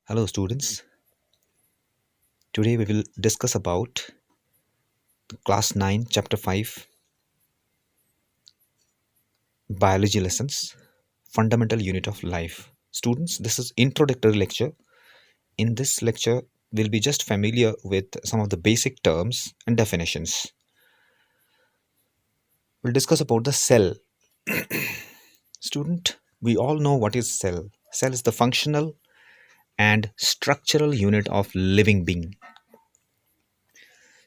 Hello students, today we will discuss about class 9 chapter 5 biology lessons, fundamental unit of life. Students, this is introductory lecture. In this lecture we'll be just familiar with some of the basic terms and definitions. We'll discuss about the cell. Student, we all know what is cell. Cell is the functional and structural unit of living being.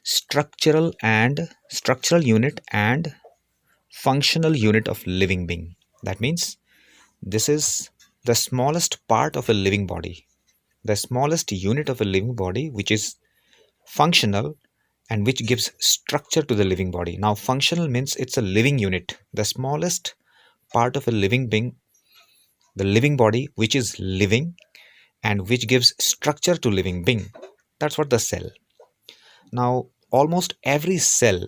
Structural unit and functional unit of living being. That means this is the smallest part of a living body, the smallest unit of a living body, which is functional and which gives structure to the living body. Now, functional means it's a living unit, the smallest part of a living being, the living body, which is living and which gives structure to living being. That's what the cell. Now, almost every cell,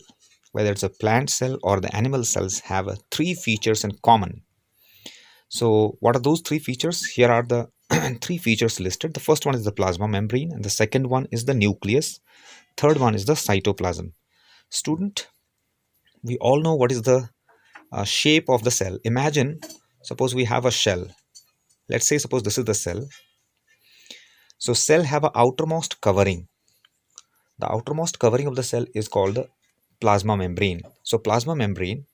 whether it's a plant cell or the animal cells, have three features in common. So what are those three features? Here are the three features listed. The first one is the plasma membrane, and the second one is the nucleus. Third one is the cytoplasm. Student, we all know what is the shape of the cell. Imagine, suppose we have a shell. Let's say, suppose this is the cell. So cell have a outermost covering. The outermost covering of the cell is called the plasma membrane. So plasma membrane,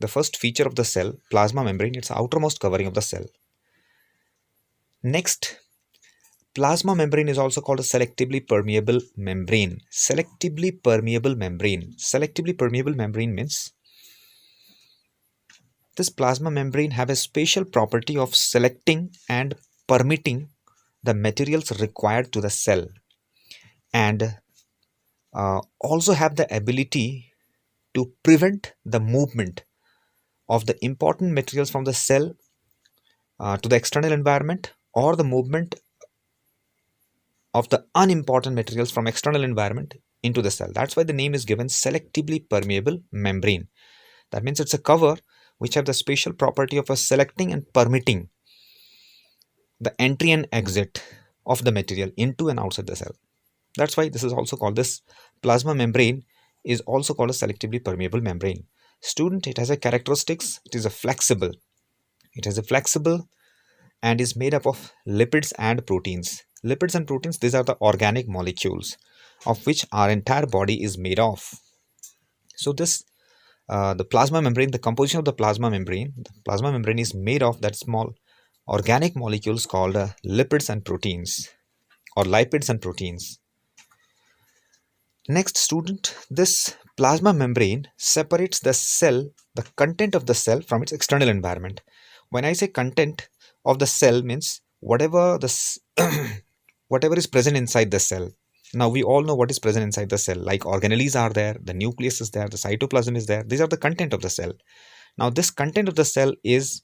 the first feature of the cell, plasma membrane, it's the outermost covering of the cell. Next, plasma membrane is also called a selectively permeable membrane. Selectively permeable membrane. Selectively permeable membrane means this plasma membrane have a special property of selecting and permitting the materials required to the cell, and also have the ability to prevent the movement of the important materials from the cell to the external environment, or the movement of the unimportant materials from external environment into the cell. That's why the name is given selectively permeable membrane. That means it's a cover which have the special property of selecting and permitting the entry and exit of the material into and outside the cell. That's why this is also called, this plasma membrane is also called a selectively permeable membrane. Student, it has a characteristics. It is a flexible. It has a flexible and is made up of lipids and proteins. Lipids and proteins, these are the organic molecules of which our entire body is made of. So this the plasma membrane, the composition of the plasma membrane is made of that small organic molecules called lipids and proteins, or lipids and proteins. Next, student, this plasma membrane separates the cell, the content of the cell, from its external environment. When I say content of the cell, means whatever this whatever is present inside the cell. Now we all know what is present inside the cell, like organelles are there, the nucleus is there, the cytoplasm is there. These are the content of the cell. Now this content of the cell is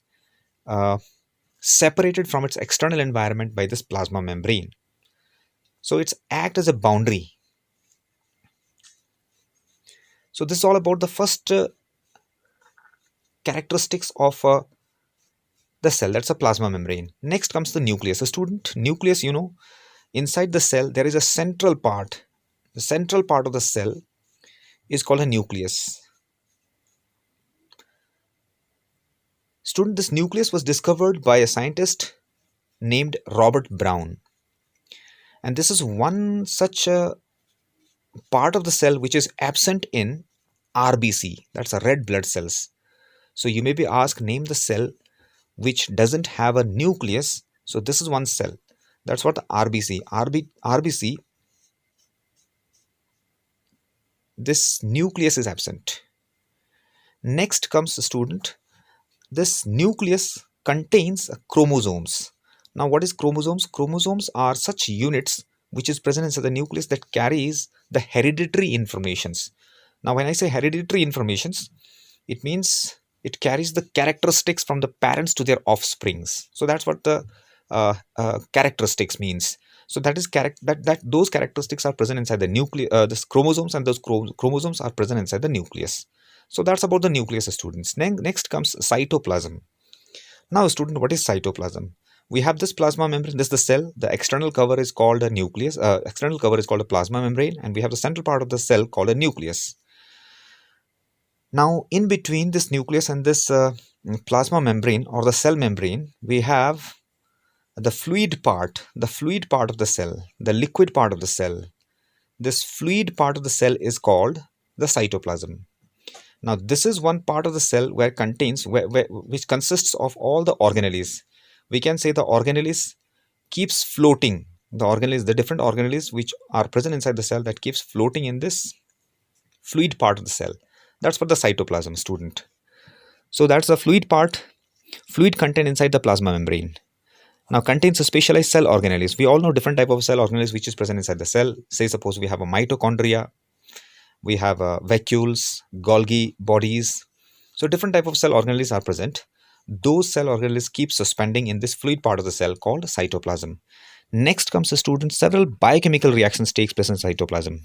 separated from its external environment by this plasma membrane. So it's act as a boundary. So this is all about the first characteristics of the cell. That's a plasma membrane. Next comes the nucleus. A student, nucleus, you know, inside the cell there is a central part. The central part of the cell is called a nucleus. Student, this nucleus was discovered by a scientist named Robert Brown, and this is one such a part of the cell which is absent in RBC, that's a red blood cells. So you may be asked, name the cell which doesn't have a nucleus. So this is one cell, that's what the RBC, this nucleus is absent. Next comes the student, this nucleus contains chromosomes. Now what is chromosomes? Chromosomes are such units which is present inside the nucleus that carries the hereditary informations. Now when I say hereditary informations, it means it carries the characteristics from the parents to their offsprings. So that's what the characteristics means. So that is those characteristics are present inside the nucleus, this chromosomes, and those chromosomes are present inside the nucleus. So that's about the nucleus, students. Next comes cytoplasm. Now student, what is cytoplasm? We have this plasma membrane. This is the cell. The external cover is called a nucleus. External cover is called a plasma membrane, and we have the central part of the cell called a nucleus. Now, in between this nucleus and this plasma membrane or the cell membrane, we have the fluid part of the cell, the liquid part of the cell. This fluid part of the cell is called the cytoplasm. Now, this is one part of the cell which consists of all the organelles. We can say the organelles keeps floating. The different organelles which are present inside the cell that keeps floating in this fluid part of the cell. That's for the cytoplasm, student. So that's the fluid part, fluid content inside the plasma membrane. Now contains a specialized cell organelles. We all know different type of cell organelles which is present inside the cell. Say suppose we have a mitochondria, we have vacuoles, Golgi bodies. So different type of cell organelles are present. Those cell organelles keep suspending in this fluid part of the cell called cytoplasm. Next comes the student, several biochemical reactions takes place in cytoplasm.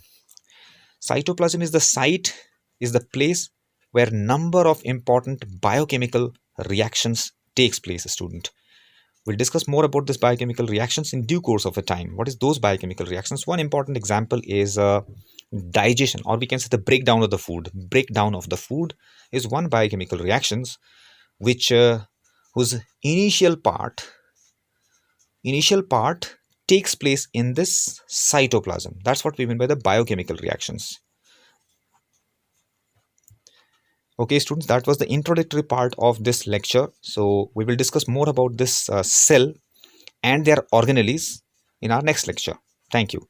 Cytoplasm is the place where number of important biochemical reactions takes place, student. We'll discuss more about this biochemical reactions in due course of a time. What is those biochemical reactions? One important example is digestion, or we can say the breakdown of the food. Breakdown of the food is one biochemical reactions which whose initial part takes place in this cytoplasm. That's what we mean by the biochemical reactions. Okay, students, that was the introductory part of this lecture. So we will discuss more about this cell and their organelles in our next lecture. Thank you.